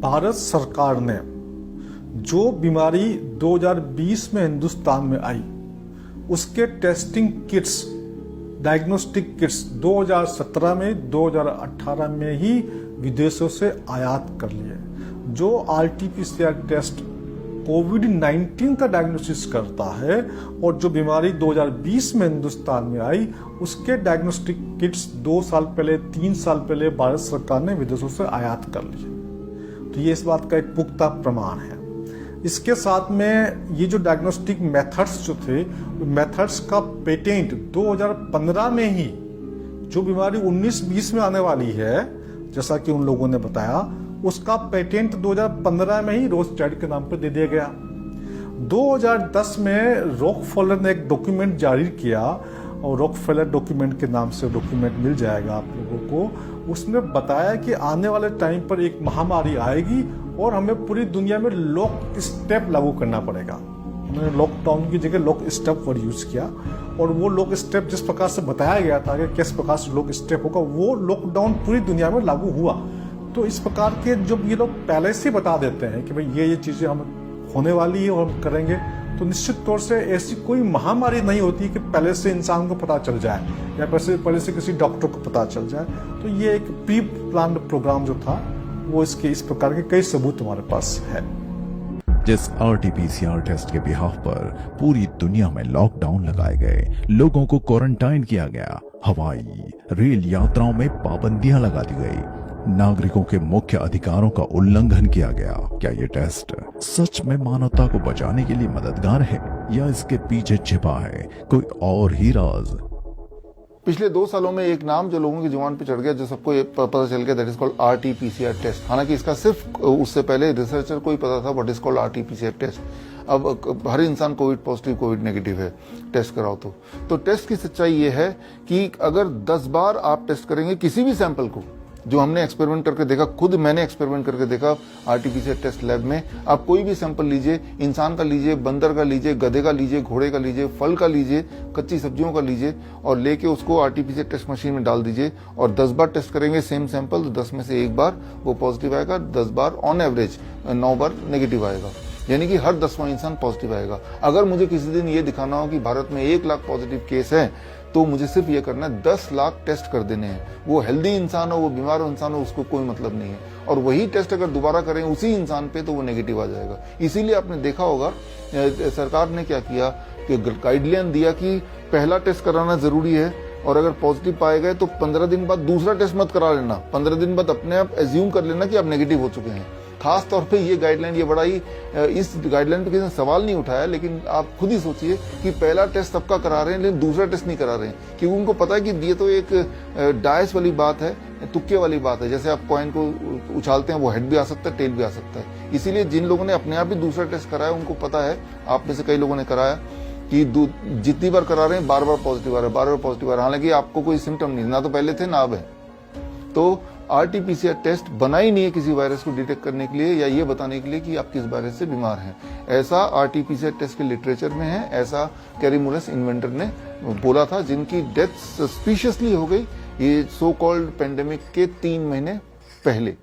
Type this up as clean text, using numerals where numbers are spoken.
भारत सरकार ने जो बीमारी 2020 में हिंदुस्तान में आई उसके टेस्टिंग किट्स, डायग्नोस्टिक किट्स 2017 में 2018 में ही विदेशों से आयात कर लिए। जो RT-PCR टेस्ट कोविड-19 का डायग्नोसिस करता है और जो बीमारी 2020 में हिंदुस्तान में आई उसके डायग्नोस्टिक किट्स 2 साल पहले 3 साल पहले भारत सरकार ने विदेशों से आयात कर लिए। तो ये इस बात का एक पुख्ता प्रमाण है। इसके साथ में ये जो डायग्नोस्टिक मेथड्स जो थे, मेथड्स का पेटेंट 2015 में ही जो बीमारी 19-20 में आने वाली है, जैसा कि उन लोगों ने बताया, उसका पेटेंट 2015 में ही रोज़चाइल्ड के नाम पर दे दिया गया। 2010 में रॉकफेलर ने एक डॉक्यूमेंट जारी किया और रॉकफेलर डॉक्यूमेंट के नाम से डॉक्यूमेंट मिल जाएगा आप लोगों को। उसमें बताया कि आने वाले टाइम पर एक महामारी आएगी और हमें पूरी दुनिया में लॉक स्टेप लागू करना पड़ेगा। उन्होंने लॉकडाउन की जगह लॉक स्टेप वर्ड यूज किया और वो लॉक स्टेप जिस प्रकार से बताया गया था कि किस प्रकार से लॉक स्टेप होगा, वो लॉकडाउन पूरी दुनिया में लागू हुआ। तो इस प्रकार के जब ये लोग पहले से बता देते हैं कि भाई ये चीजें हम होने वाली है और हम करेंगे, तो निश्चित तौर से ऐसी कोई महामारी नहीं होती कि पहले से इंसान को पता चल जाए या पहले से किसी डॉक्टर को पता चल जाए। तो ये एक प्री प्लान्ड प्रोग्राम जो था वो इसके इस प्रकार के कई सबूत हमारे पास है। जिस RT-PCR टेस्ट के बिहाफ पर पूरी दुनिया में लॉकडाउन लगाए गए, लोगों को क्वारंटाइन किया गया, हवाई रेल यात्राओं में पाबंदियां लगा दी गई, नागरिकों के मुख्य अधिकारों का उल्लंघन किया गया, क्या ये टेस्ट सच में मानवता को बचाने के लिए मददगार है या इसके पीछे छिपा है कोई और ही राज? पिछले 2 सालों में एक नाम जो लोगों की जुबान पे चढ़ गया, जो सबको पता चल गया, that is called RT-PCR test. हालांकि इसका सिर्फ उससे पहले रिसर्चर को ही पता था what is called RT-PCR test. अब हर इंसान कोविड पॉजिटिव कोविड नेगेटिव है, टेस्ट कराओ। तो टेस्ट की सच्चाई ये है कि अगर 10 बार आप टेस्ट करेंगे किसी भी सैंपल को, जो हमने एक्सपेरिमेंट करके देखा, खुद मैंने एक्सपेरिमेंट करके देखा RT-PCR टेस्ट लैब में, आप कोई भी सैंपल लीजिए, इंसान का लीजिए, बंदर का लीजिए, गधे का लीजिए, घोड़े का लीजिए, फल का लीजिए, कच्ची सब्जियों का लीजिए और लेके उसको RT-PCR टेस्ट मशीन में डाल दीजिए और 10 बार टेस्ट करेंगे सेम सैंपल, तो 10 में से 1 बार वो पॉजिटिव आएगा, 10 बार ऑन एवरेज 9 बार नेगेटिव आएगा, यानी कि हर 10वां इंसान पॉजिटिव आएगा। अगर मुझे किसी दिन ये दिखाना हो कि भारत में 1 लाख पॉजिटिव केस है, तो मुझे सिर्फ ये करना है 10 लाख टेस्ट कर देने हैं। वो हेल्दी इंसान हो, वो बीमार इंसान हो, उसको कोई मतलब नहीं है। और वही टेस्ट अगर दोबारा करें उसी इंसान पे, तो वो नेगेटिव आ जाएगा। इसीलिए आपने देखा होगा सरकार ने क्या किया कि गाइडलाइन दिया कि पहला टेस्ट कराना जरूरी है और अगर पॉजिटिव पाए गए तो 15 दिन बाद दूसरा टेस्ट मत करा लेना, 15 दिन बाद अपने आप एज्यूम कर लेना कि आप नेगेटिव हो चुके हैं। खास तौर पे ये गाइडलाइन, ये बड़ा ही, इस गाइडलाइन पे किसी ने सवाल नहीं उठाया, लेकिन आप खुद ही सोचिए कि पहला टेस्ट सबका करा रहे हैं लेकिन दूसरा टेस्ट नहीं करा रहे हैं, क्योंकि उनको पता है कि ये तो एक डायस वाली बात है, तुक्के वाली बात है। जैसे आप कॉइन को उछालते हैं, वो हेड भी आ सकता है, टेल भी आ सकता है। इसीलिए जिन लोगों ने अपने आप भी दूसरा टेस्ट कराया उनको पता है, आप में से कई लोगों ने कराया, कि जितनी बार करा रहे हैं बार बार पॉजिटिव आ रहा है, बार बार पॉजिटिव आ रहा है, हालांकि आपको कोई सिम्टम नहीं, ना तो पहले थे ना अब है। तो RT-PCR टेस्ट बना ही नहीं है किसी वायरस को डिटेक्ट करने के लिए या ये बताने के लिए कि आप किस वायरस से बीमार हैं। ऐसा RT-PCR टेस्ट के लिटरेचर में है, ऐसा कैरीमुलस इन्वेंटर ने बोला था, जिनकी डेथ सस्पिशियसली हो गई ये सो कॉल्ड पेंडेमिक के 3 महीने पहले।